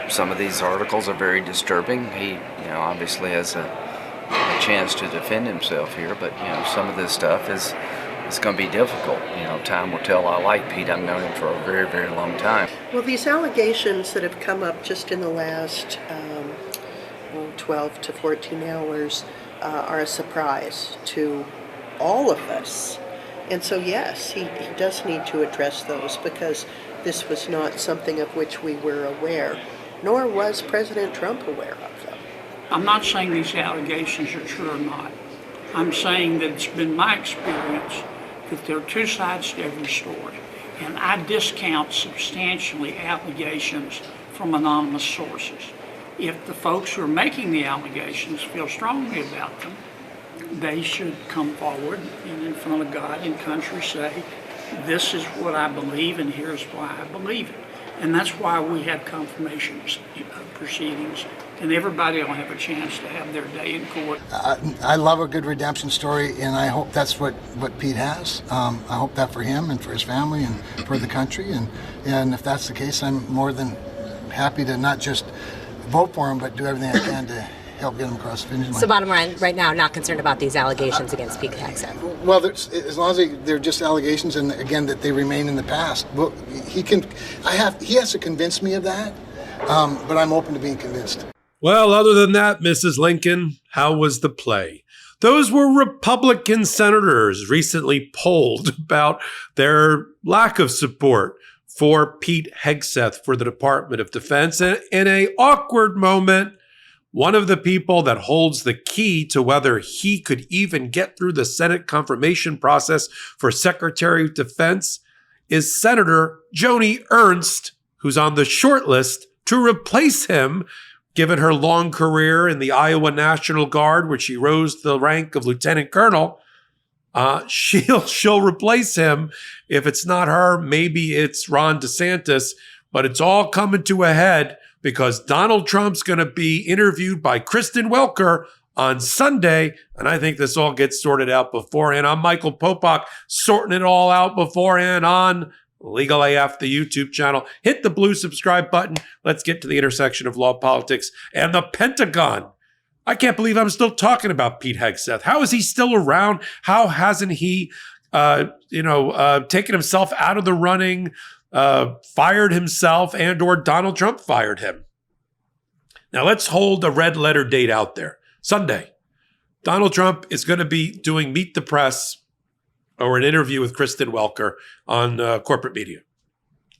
some of these articles are very disturbing. He, obviously has a chance to defend himself here, but some of this stuff is going to be difficult. Time will tell. I like Pete. I've known him for a very, very long time. Well, these allegations that have come up just in the last 12 to 14 hours are a surprise to all of us. And so, yes, he does need to address those, because this was not something of which we were aware, nor was President Trump aware of them. I'm not saying these allegations are true or not. I'm saying that it's been my experience that there are two sides to every story. And I discount substantially allegations from anonymous sources. If the folks who are making the allegations feel strongly about them, they should come forward and in front of God and country say, this is what I believe and here's why I believe it. And that's why we have confirmation proceedings, and everybody will have a chance to have their day in court. I love a good redemption story, and I hope that's what Pete has. I hope that for him and for his family and for the country. And if that's the case, I'm more than happy to not just vote for him, but do everything I can to help get him across the finish line. So bottom line, right now, not concerned about these allegations against Pete Hegseth? Well, as long as they're just allegations, and again, that they remain in the past. Well, he has to convince me of that, but I'm open to being convinced. Well, other than that, Mrs. Lincoln, how was the play? Those were Republican senators recently polled about their lack of support for Pete Hegseth for the Department of Defense. And in an awkward moment, one of the people that holds the key to whether he could even get through the Senate confirmation process for Secretary of Defense is Senator Joni Ernst, who's on the short list to replace him, given her long career in the Iowa National Guard, where she rose to the rank of lieutenant colonel. She'll replace him. If it's not her, maybe it's Ron DeSantis, but it's all coming to a head because Donald Trump's going to be interviewed by Kristen Welker on Sunday, and I think this all gets sorted out beforehand. I'm Michael Popok, sorting it all out beforehand on Legal AF, the YouTube channel. Hit the blue subscribe button. Let's get to the intersection of law, politics, and the Pentagon. I can't believe I'm still talking about Pete Hegseth. How is he still around? How hasn't he, taken himself out of the running, fired himself, and or Donald Trump fired him? Now let's hold a red letter date out there. Sunday, Donald Trump is going to be doing Meet the Press or an interview with Kristen Welker on corporate media.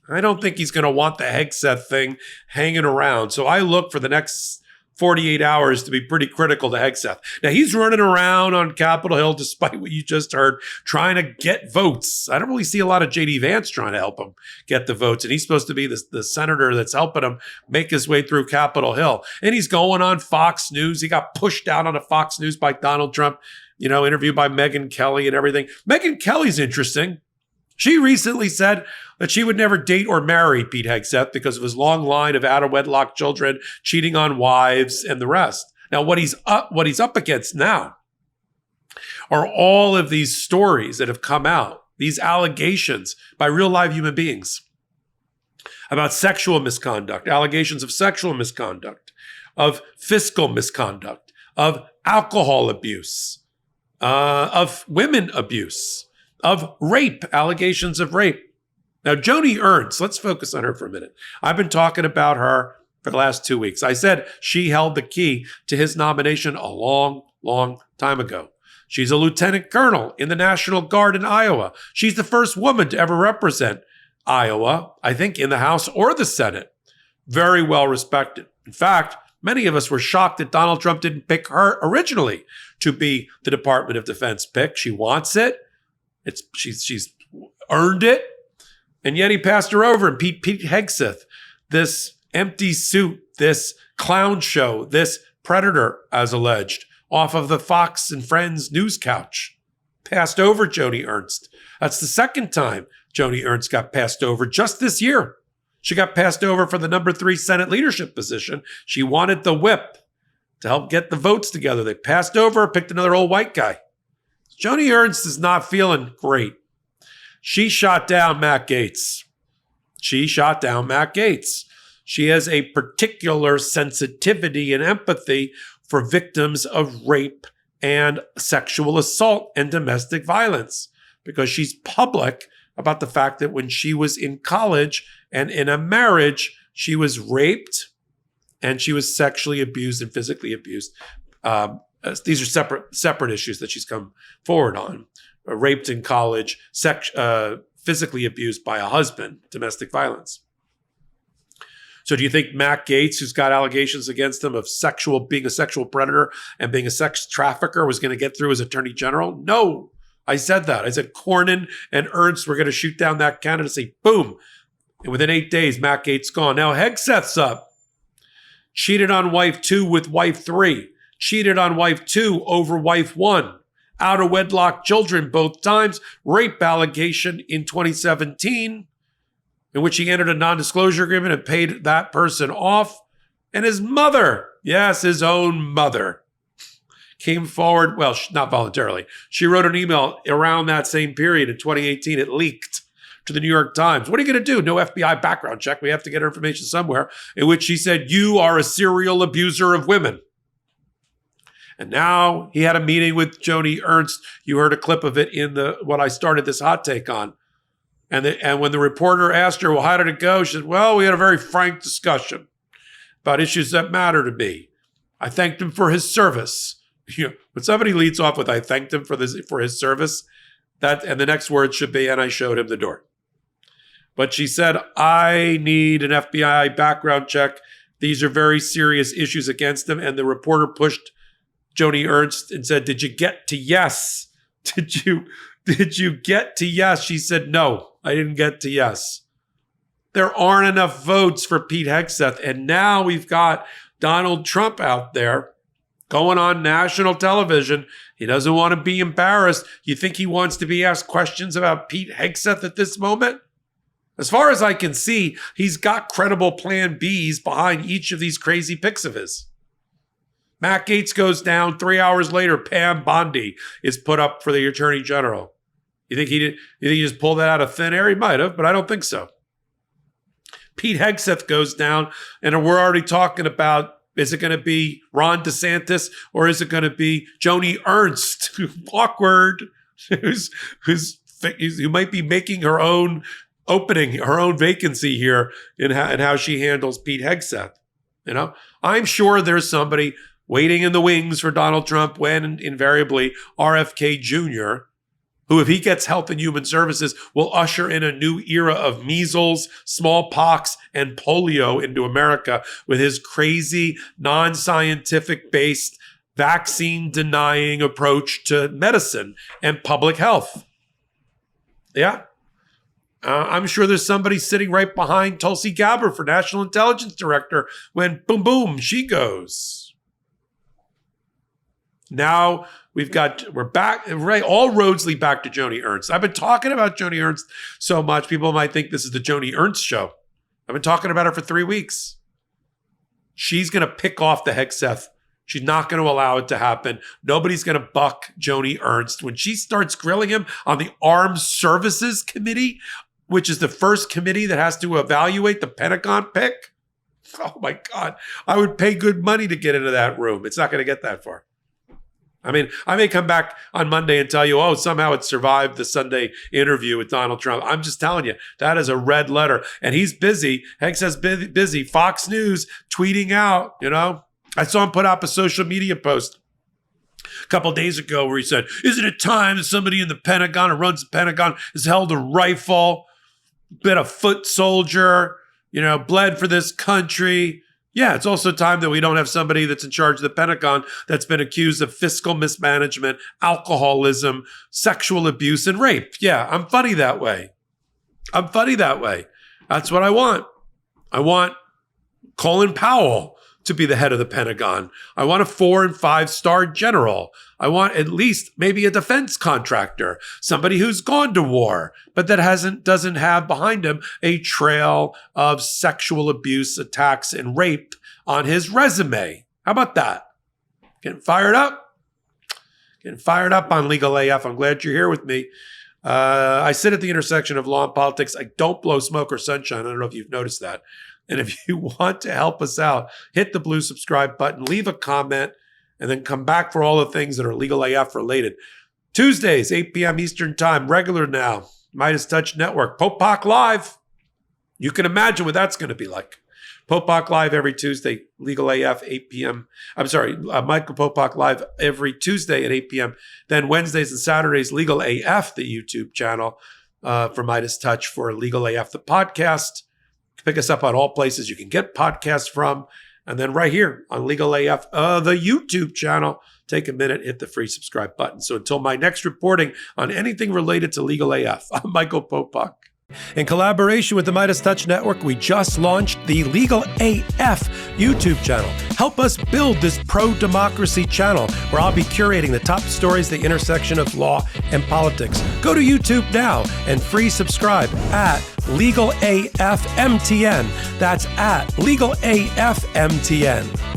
I don't think he's going to want the Hegseth thing hanging around. So I look for the next 48 hours to be pretty critical to Hegseth. Now, he's running around on Capitol Hill, despite what you just heard, trying to get votes. I don't really see a lot of J.D. Vance trying to help him get the votes. And he's supposed to be the senator that's helping him make his way through Capitol Hill. And he's going on Fox News. He got pushed out on a Fox News by Donald Trump, interviewed by Megyn Kelly and everything. Megyn Kelly's interesting. She recently said that she would never date or marry Pete Hegseth because of his long line of out-of-wedlock children, cheating on wives, and the rest. Now, what he's up against now are all of these stories that have come out, these allegations by real live human beings about sexual misconduct, allegations of sexual misconduct, of fiscal misconduct, of alcohol abuse, of women abuse, of rape, allegations of rape. Now, Joni Ernst, let's focus on her for a minute. I've been talking about her for the last 2 weeks. I said she held the key to his nomination a long, long time ago. She's a lieutenant colonel in the National Guard in Iowa. She's the first woman to ever represent Iowa, I think, in the House or the Senate. Very well respected. In fact, many of us were shocked that Donald Trump didn't pick her originally to be the Department of Defense pick. She wants it. She's earned it, and yet he passed her over. And Pete Hegseth, this empty suit, this clown show, this predator, as alleged, off of the Fox and Friends news couch, passed over Joni Ernst. That's the second time Joni Ernst got passed over just this year. She got passed over for the number 3 Senate leadership position. She wanted the whip to help get the votes together. They passed over, picked another old white guy. Joni Ernst is not feeling great. She shot down Matt Gaetz. She She has a particular sensitivity and empathy for victims of rape and sexual assault and domestic violence, because she's public about the fact that when she was in college and in a marriage, she was raped and she was sexually abused and physically abused. These are separate issues that she's come forward on. Raped in college, physically abused by a husband, domestic violence. So do you think Matt Gaetz, who's got allegations against him of being a sexual predator and being a sex trafficker, was going to get through as attorney general? No, I said that. I said Cornyn and Ernst were going to shoot down that candidacy. Boom. And within 8 days, Matt Gaetz gone. Now Hegseth's up. Cheated on wife 2 with wife 3. Cheated on wife 2 over wife 1. Out of wedlock children both times. Rape allegation in 2017. In which he entered a non-disclosure agreement and paid that person off. And his mother, yes, his own mother, came forward, well, not voluntarily. She wrote an email around that same period in 2018. It leaked to the New York Times. What are you going to do? No FBI background check. We have to get her information somewhere. In which she said, you are a serial abuser of women. And now he had a meeting with Joni Ernst. You heard a clip of it in what I started this hot take on. And when the reporter asked her, well, how did it go? She said, well, we had a very frank discussion about issues that matter to me. I thanked him for his service. When somebody leads off with, I thanked him for his service, and the next word should be, and I showed him the door. But she said, I need an FBI background check. These are very serious issues against him. And the reporter pushed Joni Ernst and said, did you get to yes? Did you get to yes? She said, no, I didn't get to yes. There aren't enough votes for Pete Hegseth. And now we've got Donald Trump out there going on national television. He doesn't want to be embarrassed. You think he wants to be asked questions about Pete Hegseth at this moment? As far as I can see, he's got credible plan Bs behind each of these crazy picks of his. Matt Gaetz goes down. 3 hours later, Pam Bondi is put up for the attorney general. You think he just pulled that out of thin air? He might have, but I don't think so. Pete Hegseth goes down, and we're already talking about, is it going to be Ron DeSantis or is it going to be Joni Ernst? Awkward. Who might be making her own opening, her own vacancy here in how she handles Pete Hegseth. I'm sure there's somebody waiting in the wings for Donald Trump when invariably RFK Jr., who, if he gets Health and Human Services, will usher in a new era of measles, smallpox, and polio into America with his crazy, non-scientific-based, vaccine-denying approach to medicine and public health. Yeah. I'm sure there's somebody sitting right behind Tulsi Gabbard for National Intelligence Director when boom, boom, she goes. Now we're back, right? All roads lead back to Joni Ernst. I've been talking about Joni Ernst so much, people might think this is the Joni Ernst show. I've been talking about her for 3 weeks. She's going to pick off the Hegseth. She's not going to allow it to happen. Nobody's going to buck Joni Ernst. When she starts grilling him on the Armed Services Committee, which is the first committee that has to evaluate the Pentagon pick, oh my God, I would pay good money to get into that room. It's not going to get that far. I mean, I may come back on Monday and tell you, oh, somehow it survived the Sunday interview with Donald Trump. I'm just telling you, that is a red letter. And he's busy. Hegseth's busy. Fox News tweeting out, I saw him put up a social media post a couple days ago where he said, isn't it time that somebody in the Pentagon or runs the Pentagon has held a rifle, been a foot soldier, bled for this country? Yeah, it's also time that we don't have somebody that's in charge of the Pentagon that's been accused of fiscal mismanagement, alcoholism, sexual abuse, and rape. Yeah, I'm funny that way. That's what I want. I want Colin Powell to be the head of the Pentagon. I want a 4- and 5-star general. I want at least maybe a defense contractor, somebody who's gone to war, but that doesn't have behind him a trail of sexual abuse, attacks, and rape on his resume. How about that? Getting fired up? Getting fired up on Legal AF. I'm glad you're here with me. I sit at the intersection of law and politics. I don't blow smoke or sunshine. I don't know if you've noticed that. And if you want to help us out, hit the blue subscribe button, leave a comment, and then come back for all the things that are Legal AF related. Tuesdays, 8 p.m. Eastern Time, regular now. Midas Touch Network, Popok Live. You can imagine what that's going to be like. Popok Live every Tuesday, Legal AF, 8 p.m. Michael Popok Live every Tuesday at 8 p.m. Then Wednesdays and Saturdays, Legal AF, the YouTube channel for Midas Touch for Legal AF, the podcast. Pick us up on all places you can get podcasts from. And then right here on Legal AF, the YouTube channel, take a minute, hit the free subscribe button. So until my next reporting on anything related to Legal AF, I'm Michael Popok. In collaboration with the Midas Touch Network, we just launched the Legal AF YouTube channel. Help us build this pro-democracy channel where I'll be curating the top stories, the intersection of law and politics. Go to YouTube now and free subscribe at Legal AF MTN. That's at Legal AF MTN.